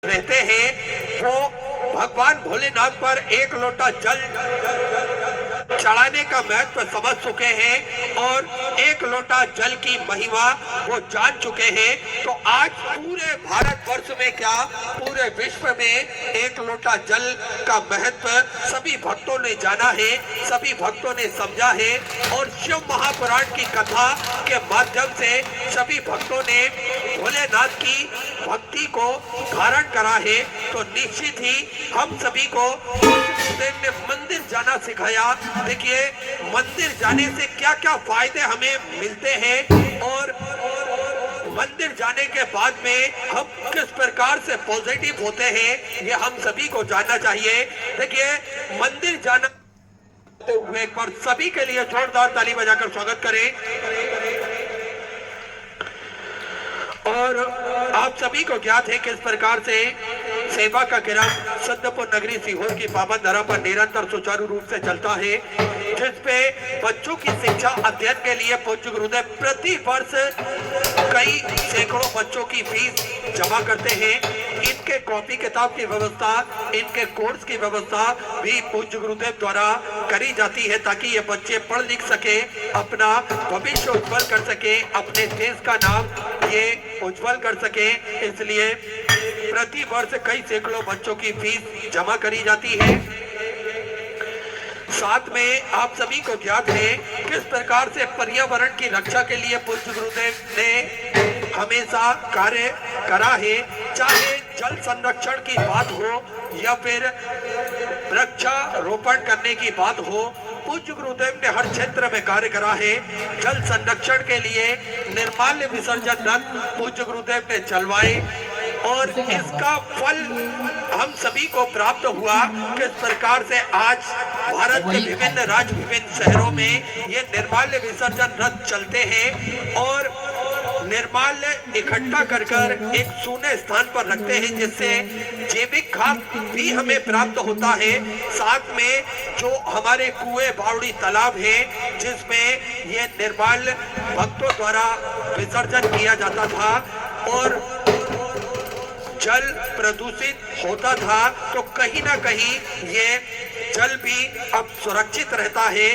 रहते हैं वो भगवान भोलेनाथ पर एक लोटा जल चढ़ाने का महत्व समझ चुके हैं और एक लोटा जल की महिमा वो जान चुके हैं। तो आज पूरे भारतवर्ष में क्या पूरे विश्व में एक लोटा जल का महत्व सभी भक्तों ने जाना है, सभी भक्तों ने समझा है और शिव महापुराण की कथा के माध्यम से सभी भक्तों ने भोलेनाथ की भक्ति को धारण करा है। तो निश्चित ही हम सभी को गुरुदेव ने मंदिर जाना सिखाया। देखिए मंदिर जाने से क्या क्या फायदे हमें मिलते हैं और मंदिर जाने के बाद में हम किस प्रकार से पॉजिटिव होते हैं ये हम सभी को जानना चाहिए। देखिए मंदिर जाना हुए एक बार सभी के लिए जोरदार ताली बजाकर स्वागत करें। और आप सभी को ज्ञात है किस प्रकार से सेवा का क्रम सत्यपुर नगरी सीहोर की पावन धरा पर निरंतर सुचारू रूप से चलता है, जिसपे बच्चों की शिक्षा अध्ययन के लिए पूज्य गुरुदेव प्रति वर्ष कई सैकड़ों बच्चों की फीस जमा करते हैं। इनके कॉपी किताब की व्यवस्था, इनके कोर्स की व्यवस्था भी पूज्य गुरुदेव द्वारा करी जाती है ताकि ये बच्चे पढ़ लिख सके, अपना भविष्य उज्जवल कर सके, अपने देश का नाम ये उज्जवल कर सके। इसलिए प्रति वर्ष कई सैकड़ों बच्चों की फीस जमा करी जाती है। साथ में आप सभी को ज्ञात है किस प्रकार से पर्यावरण की रक्षा के लिए पूज्य गुरुदेव ने हमेशा कार्य करा है, चाहे जल संरक्षण की बात हो या फिर वृक्षारोपण करने की बात हो। पूज्य गुरुदेव ने हर क्षेत्र में कार्य करा है। जल संरक्षण के लिए निर्माल्य विसर्जन रथ पूज्य गुरुदेव ने चलवाए और इसका फल हम सभी को प्राप्त हुआ। किस प्रकार से आज भारत के विभिन्न राज्य विभिन्न शहरों में ये निर्माल्य विसर्जन रथ चलते हैं और निर्माल्य इकट्ठा कर एक सूने स्थान पर रखते हैं, जिससे जैविक खाद भी हमें प्राप्त होता है। साथ में जो हमारे कुएं बावड़ी तालाब है जिसमें ये निर्माल्य भक्तों द्वारा विसर्जन किया जाता था और जल प्रदूषित होता था, तो कहीं ना कहीं ये जल भी अब सुरक्षित रहता है,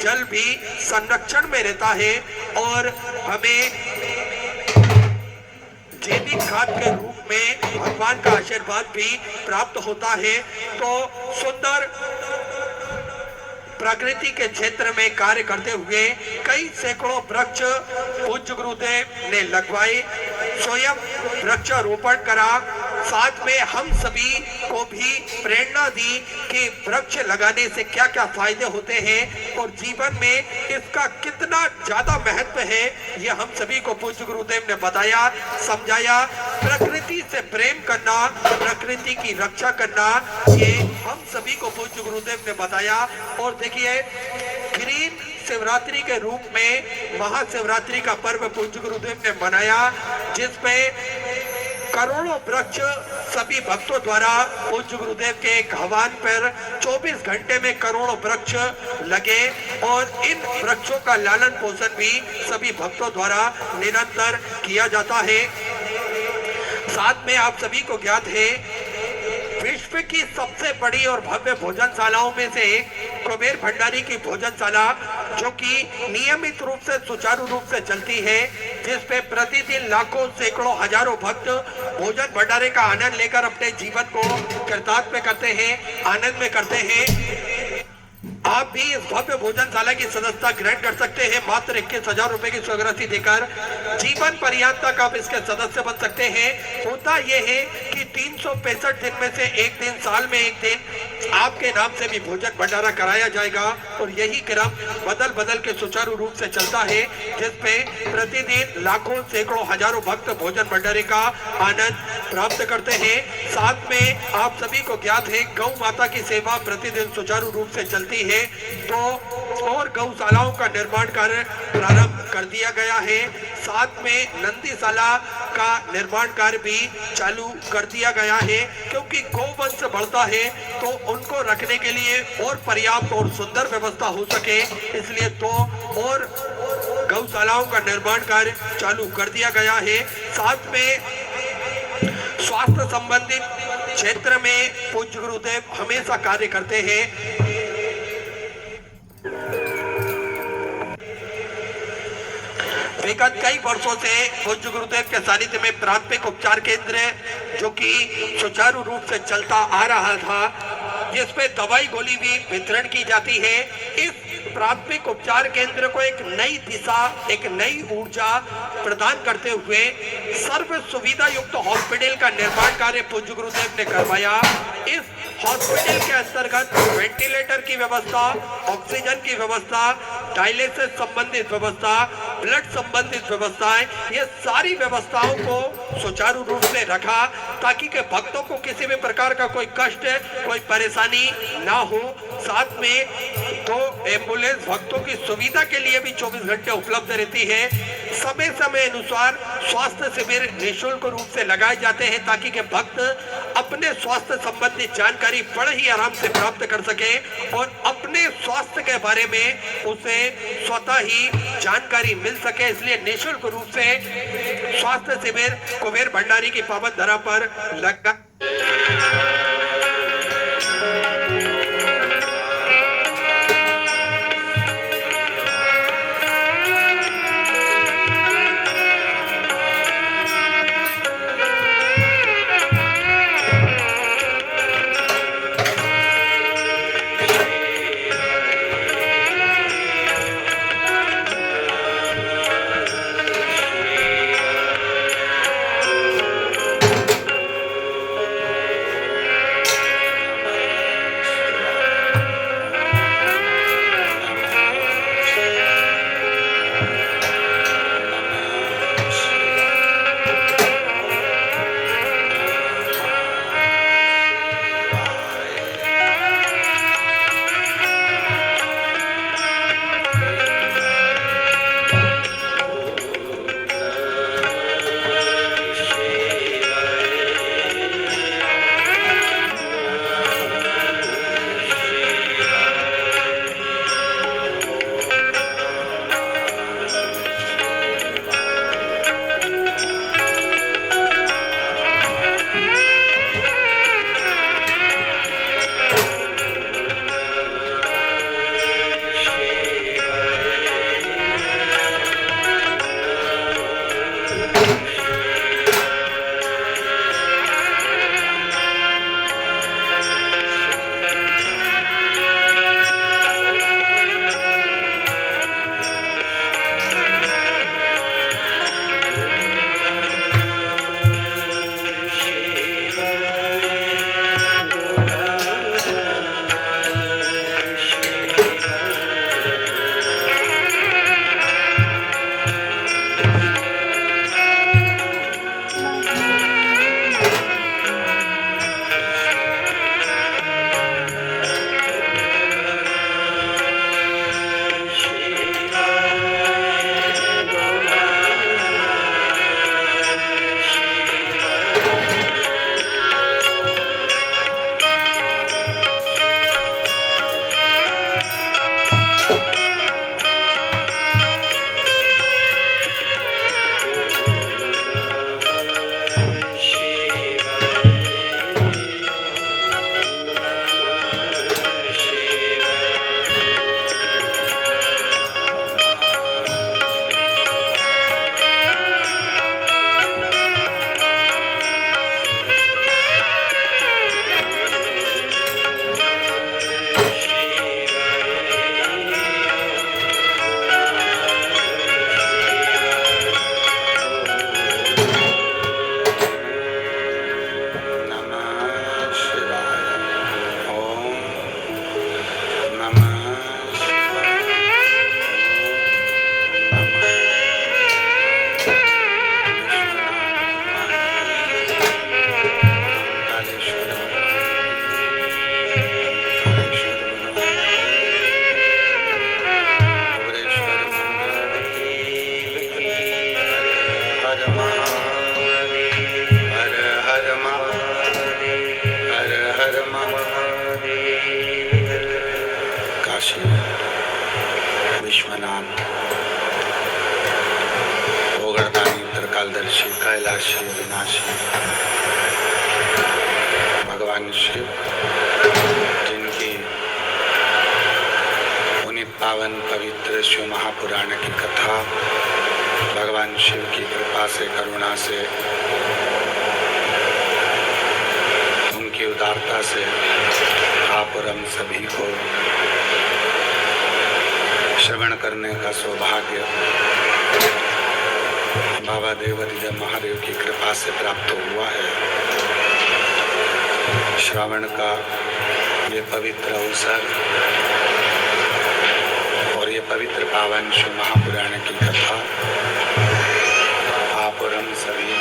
जल भी संरक्षण में रहता है और हमें जैविक खाद के रूप में भगवान का आशीर्वाद भी प्राप्त होता है। तो सुंदर प्रकृति के क्षेत्र में कार्य करते हुए कई सैकड़ों वृक्ष पूज्य गुरुदेव ने लगवाए, स्वयं वृक्षारोपण करा। साथ में हम सभी को भी प्रेरणा दी कि वृक्ष लगाने से क्या क्या फायदे होते हैं और जीवन में इसका कितना ज्यादा महत्व है, ये हम सभी को पूज्य गुरुदेव ने बताया, समझाया। प्रकृति से प्रेम करना, प्रकृति की रक्षा करना, ये हम सभी को पूज्य गुरुदेव ने बताया। और देखिए ग्रीन शिवरात्रि के रूप में महाशिवरात्रि का पर्व पूज्य गुरुदेव ने मनाया, जिसमें करोड़ों वृक्ष सभी भक्तों द्वारा पूज्य गुरुदेव के आह्वान पर 24 घंटे में करोड़ों वृक्ष लगे और इन वृक्षों का लालन पोषण भी सभी भक्तों द्वारा निरंतर किया जाता है। साथ में आप सभी को ज्ञात है विश्व की सबसे बड़ी और भव्य भोजनशालाओं में से एक कुबेर भंडारी की भोजनशाला, जो कि नियमित रूप से सुचारू रूप से चलती है, जिसपे प्रतिदिन लाखों सैकड़ों हजारों भक्त भोजन भंडारे का आनंद लेकर अपने जीवन को कृतार्थ करते हैं, आनंद में करते हैं। आप भी इस भव्य भोजनशाला की सदस्यता ग्रहण कर सकते हैं। मात्र 21,000 रुपए की स्वीकृति देकर जीवन पर्यंत तक आप इसके सदस्य बन सकते हैं। होता यह है कि 365 दिन में से एक दिन, साल में एक दिन आपके नाम से भी भोजन भंडारा कराया जाएगा और यही क्रम बदल बदल के सुचारू रूप से चलता है, जिसपे प्रतिदिन लाखों सैकड़ों हजारों भक्त भोजन भंडारे का आनंद प्राप्त करते हैं। साथ में आप सभी को ज्ञात है गौ माता की सेवा प्रतिदिन सुचारू रूप से चलती है, तो और गौशालाओं का निर्माण कार्य प्रारंभ कर दिया गया है। साथ में नंदीशाला का निर्माण कार्य भी चालू कर दिया गया है, क्योंकि गौवंश बढ़ता है तो उनको रखने के लिए और पर्याप्त और सुंदर व्यवस्था हो सके, इसलिए तो और गौशालाओं का निर्माण कार्य चालू कर दिया गया है। साथ में स्वास्थ्य संबंधित क्षेत्र में पूज्य गुरुदेव हमेशा कार्य करते हैं। विगत कई वर्षों से पूज्य गुरुदेव के सानिध्य में प्राथमिक उपचार केंद्र जो कि सुचारू रूप से चलता आ रहा था, जिसमें दवाई गोली भी वितरण की जाती है, इस प्राथमिक उपचार केंद्र को एक नई दिशा, एक नई ऊर्जा प्रदान करते हुए सर्व सुविधा युक्त हॉस्पिटल का निर्माण कार्य पूज्य गुरुदेव ने करवाया। इस हॉस्पिटल के अंतर्गत वेंटिलेटर की व्यवस्था, ऑक्सीजन की व्यवस्था, डायलिसिस संबंधित व्यवस्था, ब्लड संबंधित व्यवस्थाएं, ये सारी व्यवस्थाओं को सुचारू रूप से रखा ताकि के भक्तों को किसी भी प्रकार का कोई कष्ट, कोई परेशानी ना हो। साथ में तो एम्बुलेंस भक्तों की सुविधा के लिए भी 24 घंटे उपलब्ध रहती है। समय समय अनुसार स्वास्थ्य शिविर निःशुल्क रूप से लगाए जाते हैं ताकि के भक्त अपने स्वास्थ्य संबंधित जानकारी बड़े ही आराम से प्राप्त कर सके और अपने स्वास्थ्य के बारे में उसे स्वतः ही जानकारी मिल सके। इसलिए निःशुल्क रूप से स्वास्थ्य शिविर कुबेर भंडारी की पावन धरा पर लगा। विश्वनाथ ओगड़दानी कालदर्शी कैलाशी विनाशी भगवान शिव, जिनकी उन्हीं पावन पवित्र शिव महापुराण की कथा भगवान शिव की कृपा से, करुणा से, उनकी उदारता से आप और हम सभी को श्रवण करने का सौभाग्य बाबा देवाधिदेव महादेव की कृपा से प्राप्त हुआ है। श्रावण का ये पवित्र अवसर और ये पवित्र पावन शिव महापुराण की कथा आप और हम सभी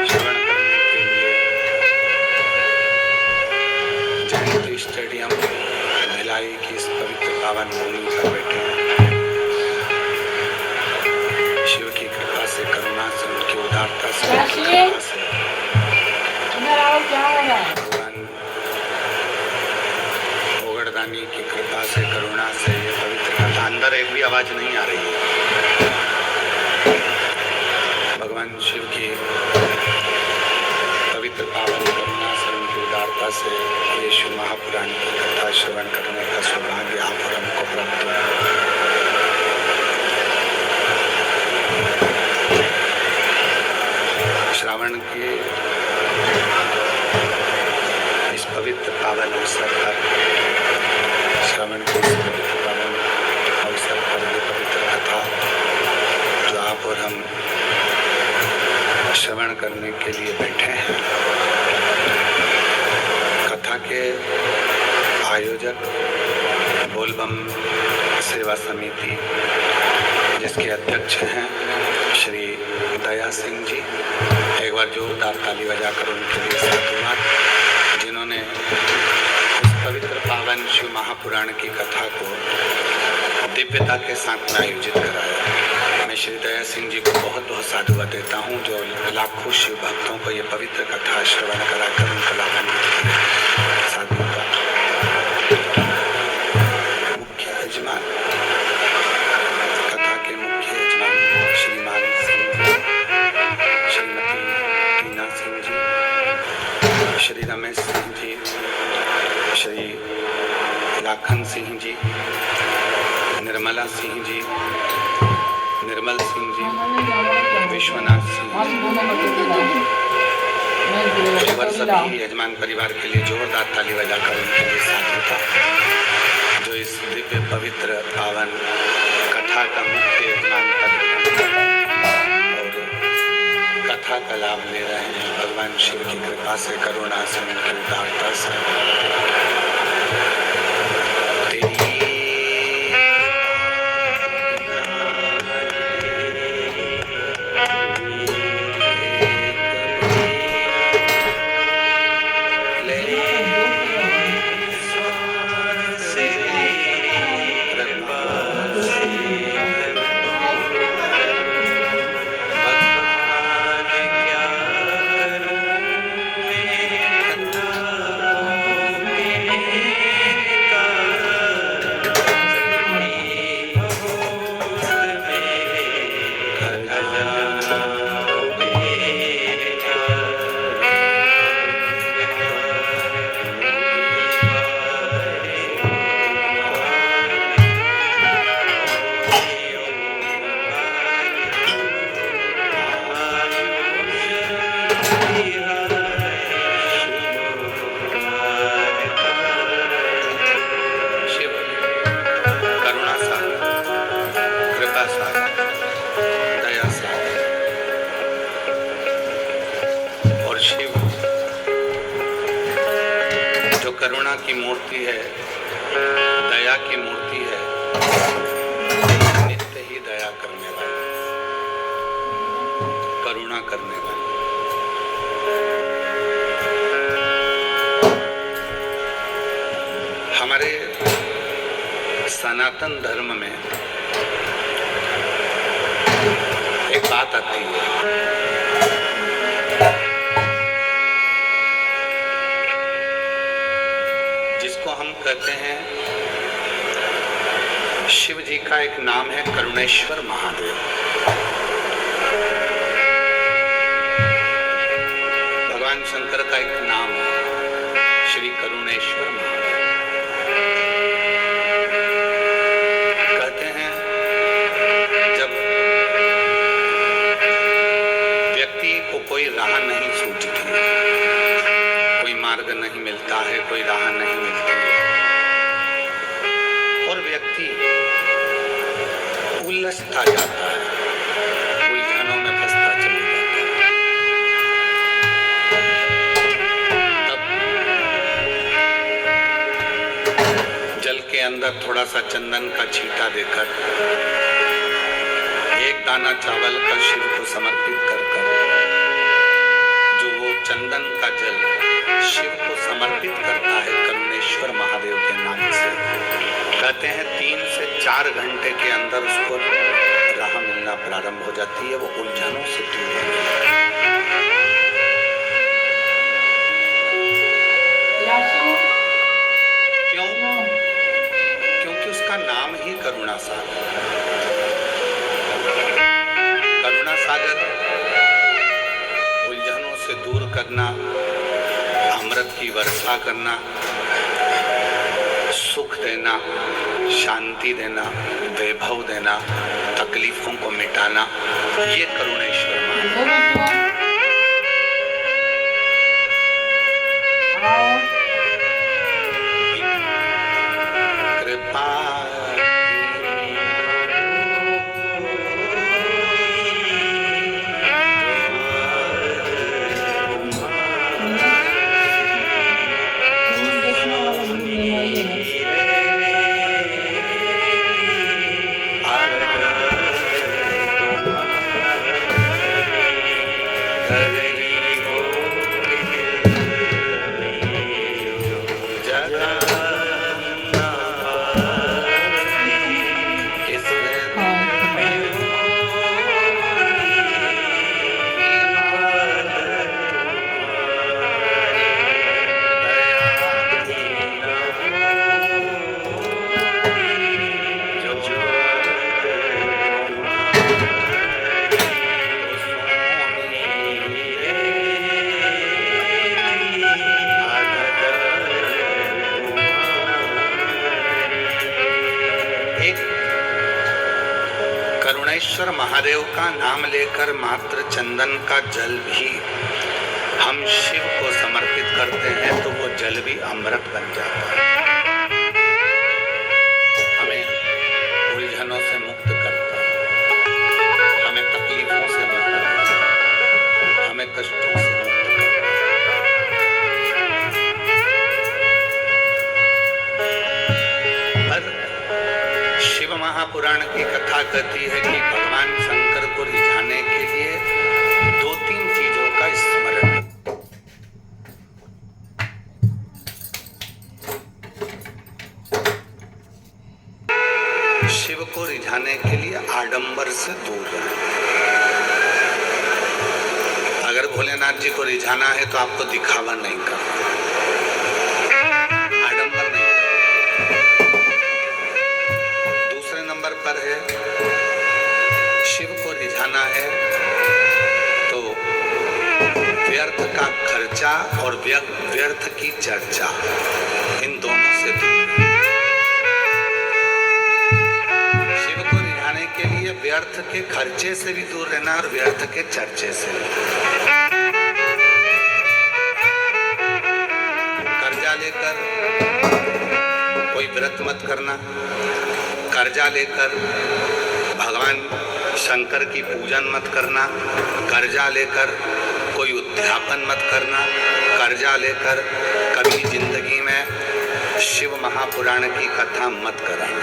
श्रवण करने के लिए जयंती स्टेडियम भिलाई की इस पवित्र पावन भूमि पर बैठे हैं। शिव की कृपा से, करुणा से, उनकी उदारता से, भगवान ओगड़दानी की कृपा से, करुणा से ये पवित्र कथा, अंदर एक भी आवाज नहीं आ रही है। भगवान शिव की पवित्र पावन करुणा से, उनकी उदारता से ये शिव महापुराण की कथा श्रवण करने का सौभाग्य आप और हमको प्राप्त हुआ। श्रावण के इस पवित्र पावन अवसर पर, श्रावण के इस पवित्र पावन अवसर पर ये पवित्र कथा जो आप और हम श्रवण करने के लिए बैठे हैं, कथा के आयोजक बोलबम सेवा समिति, जिसके अध्यक्ष हैं श्री दया सिंह जी, एक बार जोरदार ताली बजाकर उनके लिए साधुवाद, जिन्होंने इस पवित्र पावन शिव महापुराण की कथा को दिव्यता के साथ में आयोजित कराया। मैं श्री दया सिंह जी को बहुत बहुत साधुवाद देता हूँ, जो लाखों शिव भक्तों को ये पवित्र कथा श्रवण कराकर उनको लाभान्वित किया। साधुवाद। मुख्य यजमान, कथा के मुख्य यजमान श्रीमान सिंह जी, श्रीमती टीना सिंह जी, श्री रमेश सिंह जी, श्री लाखन सिंह जी, निर्मला सिंह जी, निर्मल सिंह जी, विश्वनाथ सिंह जी, सभी यजमान परिवार के लिए जोरदार ताली बजाकर उनके लिए साधुता, जो इस दिव्य पवित्र पावन कथा का मुख्य यजमान और कथा का लाभ ले रहे हैं। भगवान शिव की कृपा से, करुणा से, उनकी उदारता से करुणा की मूर्ति है, दया की मूर्ति है, नित्य ही दया करने वाली, करुणा करने वाली। हमारे सनातन धर्म में एक बात आती है, हम कहते हैं, शिव जी का एक नाम है करुणेश्वर महादेव। भगवान शंकर का एक नाम है, श्री करुणेश्वर महादेव। कहते हैं जब व्यक्ति को कोई राह नहीं सूझती, कोई मार्ग नहीं मिलता है, कोई राह नहीं मिलती है और व्यक्ति उलझता जाता है, उलझनों में फंसता चला जाता है, तब जल के अंदर थोड़ा सा चंदन का छींटा देकर, एक दाना चावल का शिव को समर्पित कर जो वो चंदन का जल शिव को समर्पित करता है करुणेश्वर महादेव के नाम से, कहते हैं 3 से 4 घंटे के अंदर उसको राह मिलना प्रारंभ हो जाती है, वो उलझनों से दूर हो जाती है। क्यों? क्योंकि उसका नाम ही करुणा सागर। करुणा सागर उलझनों से दूर करना, अमृत की वर्षा करना, सुख देना, शांति देना, वैभव देना, तकलीफों को मिटाना, ये करुणेश्वर महादेव। कृपा करुणेश्वर महादेव का नाम लेकर मात्र चंदन का जल भी हम शिव को समर्पित करते हैं तो वो जल भी अमृत बन जाता है, हमें उलझनों से मुक्त करता है, हमें तकलीफों से मुक्त करता है, हमें कष्टों से मुक्त करता है। पर शिव महापुराण की कथा कहती है कि भगवान शंकर को रिझाने के लिए 2-3 चीजों का स्मरण। शिव को रिझाने के लिए आडंबर से दूर रहें। अगर भोलेनाथ जी को रिझाना है तो आपको दिखावा नहीं करना, आडंबर नहीं करना। दूसरे नंबर पर है शिव को रिझाना है तो व्यर्थ का खर्चा और व्यर्थ की चर्चा, इन दोनों से दूर। शिव को रिझाने के लिए व्यर्थ के खर्चे से भी दूर रहना और व्यर्थ के चर्चे से भी। कर्जा लेकर कोई व्रत मत करना, कर्जा लेकर भगवान शंकर की पूजन मत करना, कर्जा लेकर कोई उद्यापन मत करना, कर्जा लेकर कभी जिंदगी में शिव महापुराण की कथा मत कराना।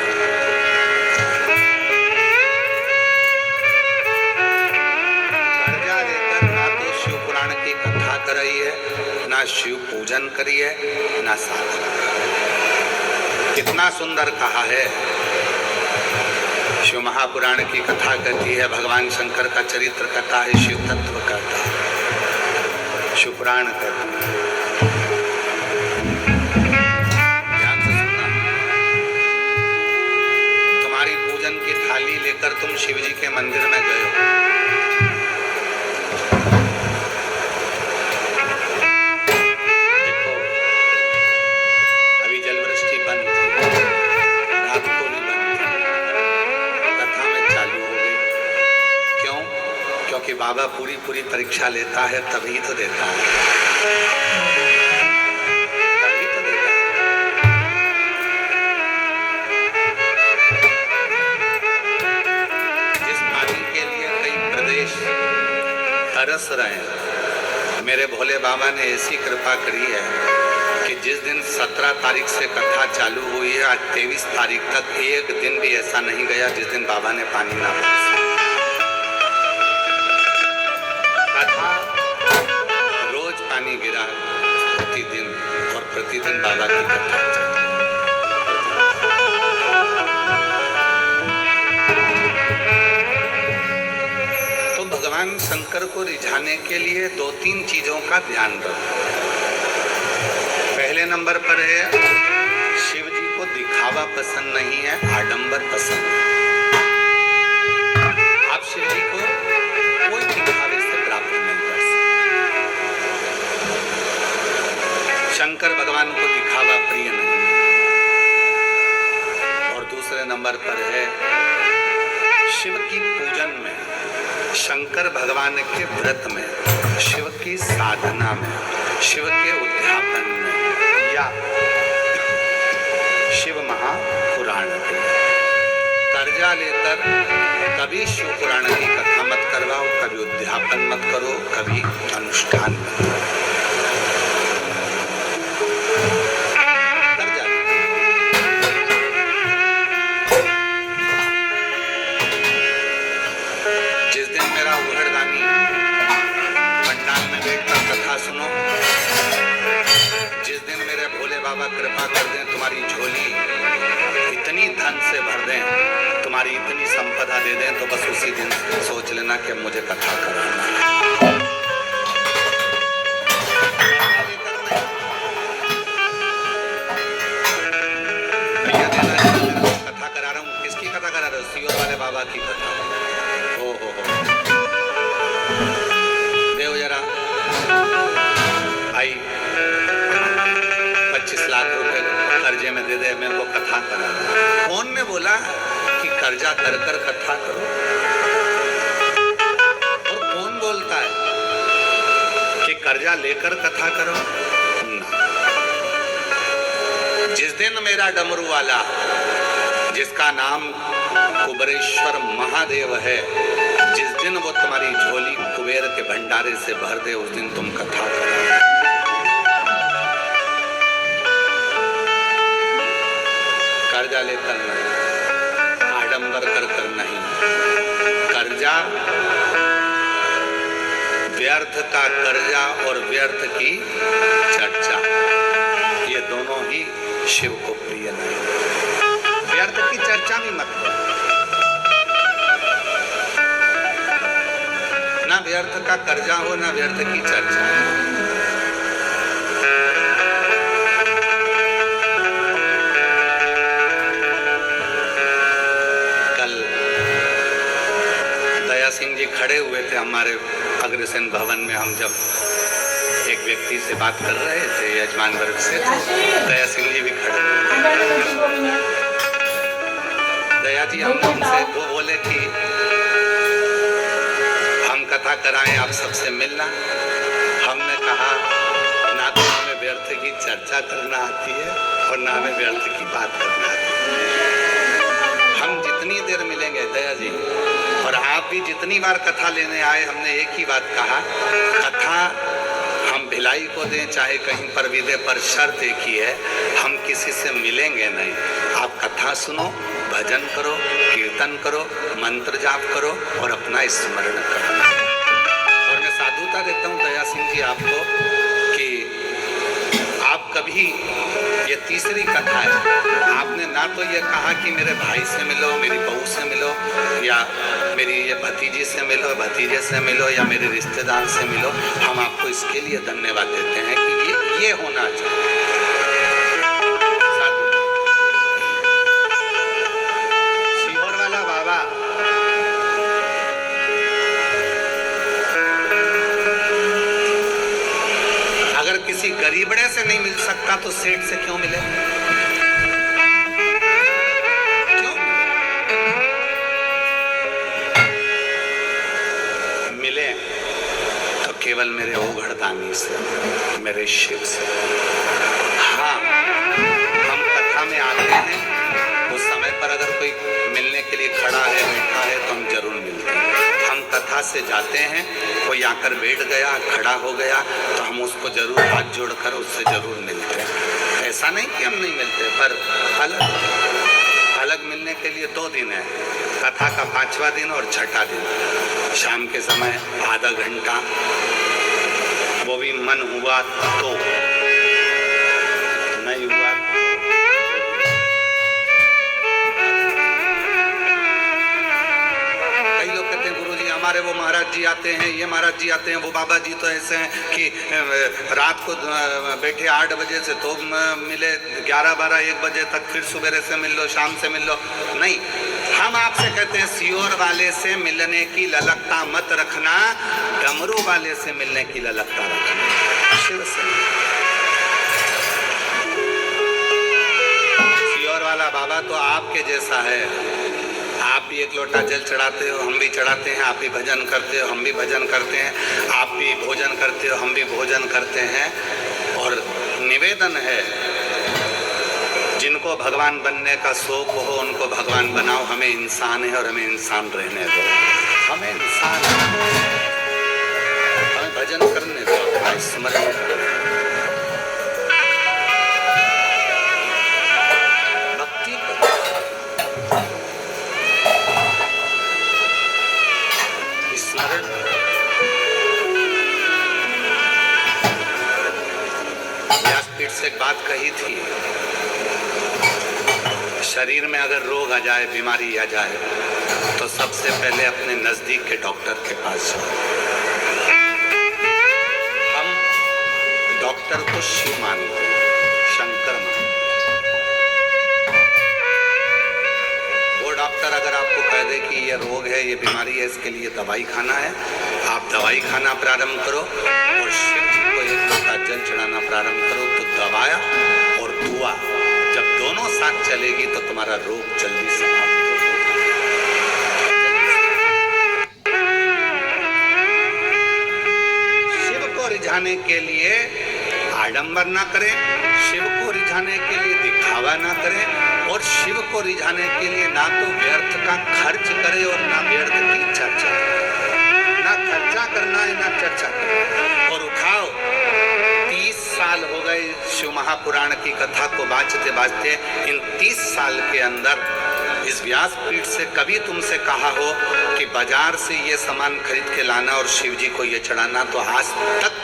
कर्जा लेकर ना तो शिव पुराण की कथा कराइए, ना शिव पूजन करिए, ना साधना। कितना सुंदर कहा है। शिव महापुराण की कथा कहती है, भगवान शंकर का चरित्र कहता है, शिव तत्व कहता है, शिव पुराण कहता है। ध्यान से सुनना। तुम्हारी पूजन की थाली लेकर तुम शिव जी के मंदिर में गए हो, बाबा पूरी पूरी परीक्षा लेता है तभी तो देता है, तभी तो देता है। जिस पानी के लिए कई प्रदेश तरस रहे हैं, मेरे भोले बाबा ने ऐसी कृपा करी है कि जिस दिन 17 तारीख से कथा चालू हुई है, आज 23 तारीख तक एक दिन भी ऐसा नहीं गया जिस दिन बाबा ने पानी ना बरसा। कथा रोज पानी गिरा प्रतिदिन, और प्रतिदिन बाबा की कथा चली। तो भगवान शंकर को रिझाने के लिए 2-3 चीजों का ध्यान रखो। पहले नंबर पर है, शिव जी को दिखावा पसंद नहीं है, आडंबर पसंद है। आप शिव जी को कोई दिखावे से प्राप्त नहीं कर सकते। शंकर भगवान को दिखावा प्रिय नहीं है। और दूसरे नंबर पर है, शिव की पूजन में, शंकर भगवान के व्रत में, शिव की साधना में, शिव के उद्यापन में, या शिव महापुराण के कर्जा लेकर कभी शिव पुराण की कथा मत करवाओ, कभी उद्यापन मत करो, कभी अनुष्ठान मत करो। कर्जा जिस दिन मेरा उहड़दानी पंडाल में बैठकर कथा सुनो, जिस दिन मेरे भोले बाबा कृपा कर दें, तुम्हारी झोली इतनी धन से भर दें, तुम्हारी इतनी संपदा दे दें, तो बस उसी दिन सोच लेना कि मुझे कथा कराना है। भैया देना है, कथा करा रहा हूँ। किसकी कथा करा रहा हूँ? सियोर वाले बाबा की कथा। हो देव जरा भाई 25 लाख रुपए कर्जे में दे दे, मेरे को कथा करा। कौन ने बोला कि कर्जा कर कर कथा करो? और कौन बोलता है कि कर्जा लेकर कथा करो? ना। जिस दिन मेरा डमरू वाला, जिसका नाम कुबेरेश्वर महादेव है, जिस दिन वो तुम्हारी झोली कुबेर के भंडारे से भर दे, उस दिन तुम कथा करो। कर्जा लेकर नहीं, आडंबर कर कर नहीं। कर्जा, व्यर्थ का कर्जा और व्यर्थ की चर्चा, ये दोनों ही शिव को प्रिय नहीं। व्यर्थ की चर्चा भी मत करो, ना व्यर्थ का कर्जा हो, ना व्यर्थ की चर्चा हो। सिंह जी खड़े हुए थे हमारे अग्रसेन भवन में। हम जब एक व्यक्ति से बात कर रहे थे यजमान वर्ग से, दया सिंह जी भी खड़े हुए। दया जी हमसे वो बोले कि हम कथा कराएं, आप सबसे मिलना। हमने कहा ना तो हमें व्यर्थ की चर्चा करना आती है और ना हमें व्यर्थ की बात करना आती है। हम जितनी देर मिलेंगे दया जी, और आप भी जितनी बार कथा लेने आए, हमने एक ही बात कहा, कथा हम भिलाई को दें चाहे कहीं पर भी दे, पर शर्त एक ही है, हम किसी से मिलेंगे नहीं। आप कथा सुनो, भजन करो, कीर्तन करो, मंत्र जाप करो और अपना स्मरण करो। और मैं साधुता देता हूँ दया सिंह जी आपको कि आप कभी, ये तीसरी कथा है, आपने ना तो ये कहा कि मेरे भाई से मिलो, मेरी बहू से मिलो, या मेरी ये भतीजी से मिलो, भतीजे से मिलो, या मेरे रिश्तेदार से मिलो। हम आपको इसके लिए धन्यवाद देते हैं कि ये होना चाहिए। सीहोर वाला बाबा, अगर किसी गरीबड़े से नहीं मिल सकता तो सेठ से क्यों मिले? मिले केवल मेरे ओघड़दानी से, मेरे शिव से। हाँ, हम कथा में आते हैं, उस समय पर अगर कोई मिलने के लिए खड़ा है, बैठा है, तो हम जरूर मिलते हैं। हम कथा से जाते हैं, कोई आकर बैठ गया, खड़ा हो गया, तो हम उसको जरूर हाथ जोड़कर उससे जरूर मिलते हैं। ऐसा नहीं कि हम नहीं मिलते, पर अलग मिलने के लिए 2 दिन है, कथा का 5वां दिन और छठा दिन। शाम के समय आधा घंटा, वो भी मन हुआ तो, नहीं हुआ। कई लोग कहते हैं गुरुजी हमारे वो महाराज जी आते हैं, ये महाराज जी आते हैं, वो बाबा जी तो ऐसे हैं कि रात को बैठे 8 बजे से तो मिले 11, 12, 1 बजे तक, फिर सुबह से मिल लो, शाम से मिल लो। नहीं, हम आपसे कहते हैं सियोर वाले से मिलने की ललकता मत रखना, डमरू वाले से मिलने की ललकता रखना। शिव से सियोर वाला बाबा तो आपके जैसा है। आप भी 1 लोटा जल चढ़ाते हो, हम भी चढ़ाते हैं। आप भी भजन करते हो, हम भी भजन करते हैं। आप भी भोजन करते हो, हम भी भोजन करते हैं। और निवेदन है, जिनको भगवान बनने का शौक हो उनको भगवान बनाओ। हमें इंसान है और हमें इंसान रहने दो। हमें इंसान, हमें भजन करने दो, अपना स्मरण करो, भक्ति करो। स्मरण व्यासपीठ से एक बात कही थी, शरीर में अगर रोग आ जाए, बीमारी आ जाए, तो सबसे पहले अपने नजदीक के डॉक्टर के पास जाओ। हम डॉक्टर को शिव मानते हैं, शंकर मानते हैं। वो डॉक्टर अगर आपको कह दे कि ये रोग है, ये बीमारी है, इसके लिए दवाई खाना है, आप दवाई खाना प्रारंभ करो और शिव जी को 1 लोटा जल चढ़ाना प्रारंभ करो। तो दवाया और दुआ जब दोनों साथ चलेगी तो तुम्हारा रोग जल्दी समाप्त हो। शिव को रिझाने के लिए आडंबर ना करें, शिव को रिझाने के लिए दिखावा ना करें, और शिव को रिझाने के लिए ना तो व्यर्थ का खर्च करें और ना व्यर्थ की चर्चा। ना खर्चा करना है, ना चर्चा करना। और उठाओ, 30 साल हो गए शिव महापुराण की कथा को बाँचते बाँचते। इन 30 साल के अंदर इस व्यासपीठ से कभी तुमसे कहा हो कि बाजार से ये सामान खरीद के लाना और शिव जी को ये चढ़ाना, तो आज तक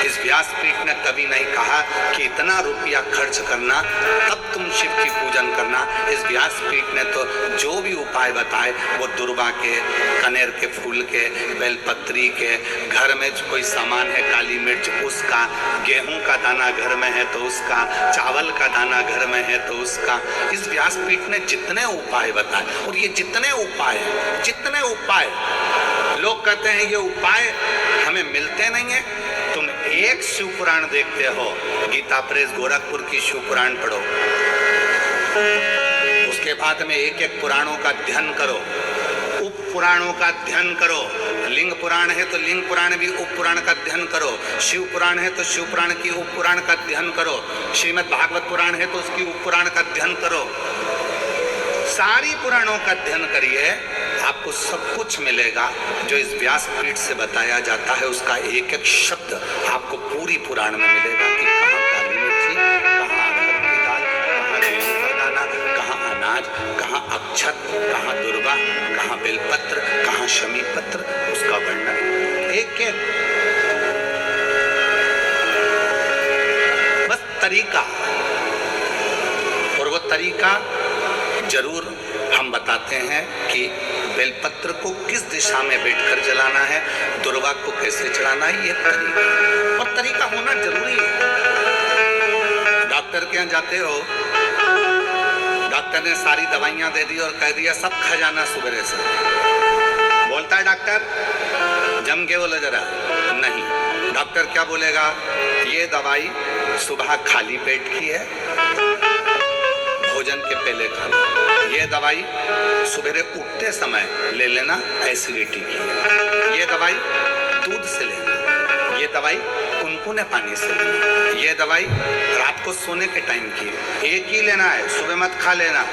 इस व्यासपीठ ने कभी नहीं कहा कि इतना रुपया खर्च करना तब तुम शिव की पूजन करना। इस व्यासपीठ ने तो जो भी उपाय बताए, वो दुर्वा के, कनेर के फूल के, बेलपत्री के, घर में कोई सामान है, काली मिर्च उसका, गेहूं का दाना घर में है तो उसका, चावल का दाना घर में है तो उसका। इस व्यासपीठ ने जितने उपाय बताए, और ये जितने उपाय, लोग कहते हैं ये उपाय हमें मिलते नहीं है। तुम एक शिव पुराण देखते हो, गीता प्रेस गोरखपुर की शिव पुराण पढ़ो, उसके बाद में 1-1 पुराणों का अध्ययन करो, उप पुराणों का अध्ययन करो। लिंग पुराण है तो लिंग पुराण भी उप पुराण का अध्ययन करो, शिव पुराण है तो शिव पुराण की उप पुराण का अध्ययन करो, श्रीमद् भागवत पुराण है तो उसकी उप पुराण का अध्ययन करो। सारी पुराणों का अध्ययन करिए, आपको सब कुछ मिलेगा जो इस व्यासपीठ से बताया जाता है। उसका 1-1 शब्द आपको पूरी पुराण में मिलेगा कि कहाँ काली मिर्ची, कहाँ अरहर की दाल, कहाँ गेहूं का दाना, कहाँ अनाज, कहाँ अक्षत, कहाँ दुर्वा, कहाँ बेलपत्र, कहाँ शमी पत्र, उसका वर्णन 1-1। बस तरीका, और वो तरीका जरूर हम बताते हैं कि बेलपत्र को किस दिशा में बैठकर जलाना है, दुर्वा को कैसे चढ़ाना है, ये तरीका, और तरीका होना जरूरी है। डॉक्टर के यहाँ जाते हो, डॉक्टर ने सारी दवाइयां दे दी और कह दिया सब खा जाना सुबह से। बोलता है डॉक्टर जम के बोलो जरा, नहीं। डॉक्टर क्या बोलेगा, ये दवाई सुबह खाली पेट की है, भोजन के पहले खाना। ये दवाई सुबह उठते समय ले लेना, एसिडिटी की है। ये दवाई दूध से लेना। ये दवाई कुनकुने पानी से लेना, ये दवाई रात को सोने के टाइम की है, एक ही लेना है, सुबह मत खा लेना।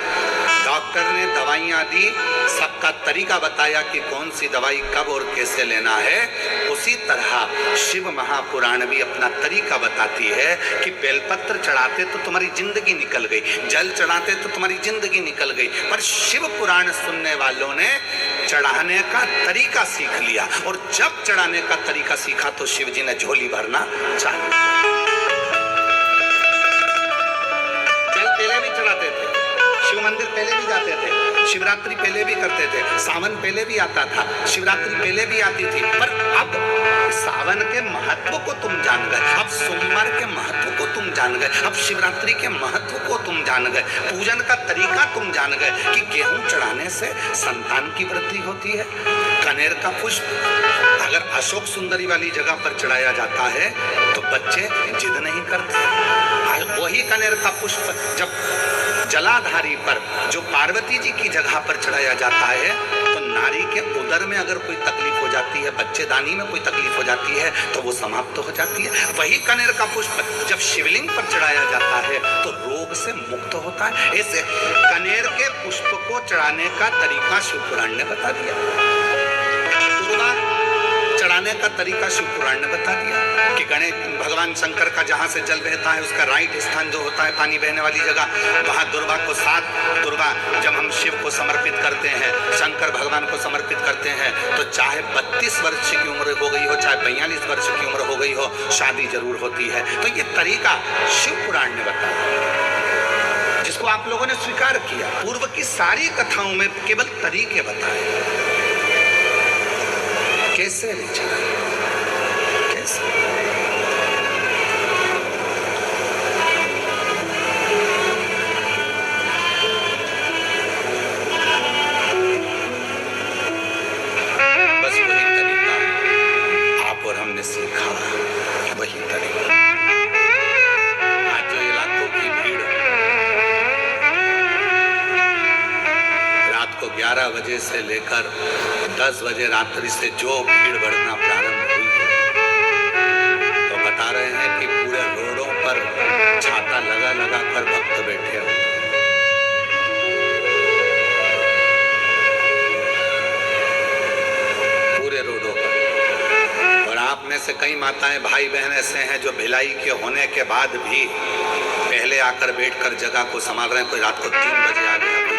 डॉक्टर ने दवाइयाँ दी, सबका तरीका बताया कि कौन सी दवाई कब और कैसे लेना है। उसी तरह शिव महापुराण भी अपना तरीका बताती है कि बेलपत्र चढ़ाते तो तुम्हारी जिंदगी निकल गई, जल चढ़ाते तो तुम्हारी जिंदगी निकल गई, पर शिव पुराण सुनने वालों ने चढ़ाने का तरीका सीख लिया, और जब चढ़ाने का तरीका सीखा तो शिव जी ने झोली भरना चालू। जल पहले भी चढ़ाते थे, शिव मंदिर पहले भी जाते थे, शिवरात्रि पहले भी करते थे, सावन पहले भी आता था, शिवरात्रि पहले भी आती थी, पर अब सावन के महत्व को तुम जान गए, अब सोमवार के महत्व को तुम जान गए, अब शिवरात्रि के महत्व को तुम जान गए, पूजन का तरीका तुम जान गए कि गेहूं चढ़ाने से संतान की वृद्धि होती है। कनेर का पुष्प अगर अशोक सुंदरी वाली जगह पर चढ़ाया जाता है तो बच्चे जिद नहीं करते। वही कनेर का पुष्प जब जलाधारी पर, जो पार्वती जी की जगह पर चढ़ाया जाता है, तो नारी के उदर में अगर कोई तकलीफ हो जाती है, बच्चेदानी में कोई तकलीफ हो जाती है, तो वो समाप्त हो जाती है। वही कनेर का पुष्प जब शिवलिंग पर चढ़ाया जाता है तो रोग से मुक्त होता है। ऐसे कनेर के पुष्प को चढ़ाने का तरीका शिवपुराण ने बता दिया। दुर्वा चढ़ाने का तरीका शिवपुराण ने बता दिया कि गणेश भगवान शंकर का जहाँ से जल बहता है उसका राइट स्थान जो होता है पानी बहने वाली जगह, वहाँ दुर्वा को 7 दुर्वा जब हम शिव को समर्पित करते हैं, शंकर भगवान को समर्पित करते हैं, तो चाहे 32 वर्ष की उम्र हो गई हो, चाहे 42 वर्ष की उम्र हो गई हो, शादी जरूर होती है। तो ये तरीका शिवपुराण ने बताया, जिसको आप लोगों ने स्वीकार किया। पूर्व की सारी कथाओं में केवल तरीके बताए, कैसे विचार, कैसे। बस वही तरीका आप और हमने सीखा, वही तरीका। आज जो इलाकों की भीड़ रात को 11 बजे से लेकर 10 बजे रात्रि से जो भीड़ बढ़ना प्रारंभ हुई है, तो बता रहे हैं कि पूरे रोडों पर छाता लगा लगा कर भक्त बैठे हुए, पूरे रोडों पर। और आप में से कई माताएं भाई बहन ऐसे हैं जो भिलाई के होने के बाद भी पहले आकर बैठकर जगह को संभाल रहे हैं। कोई रात को 3 बजे आ गया,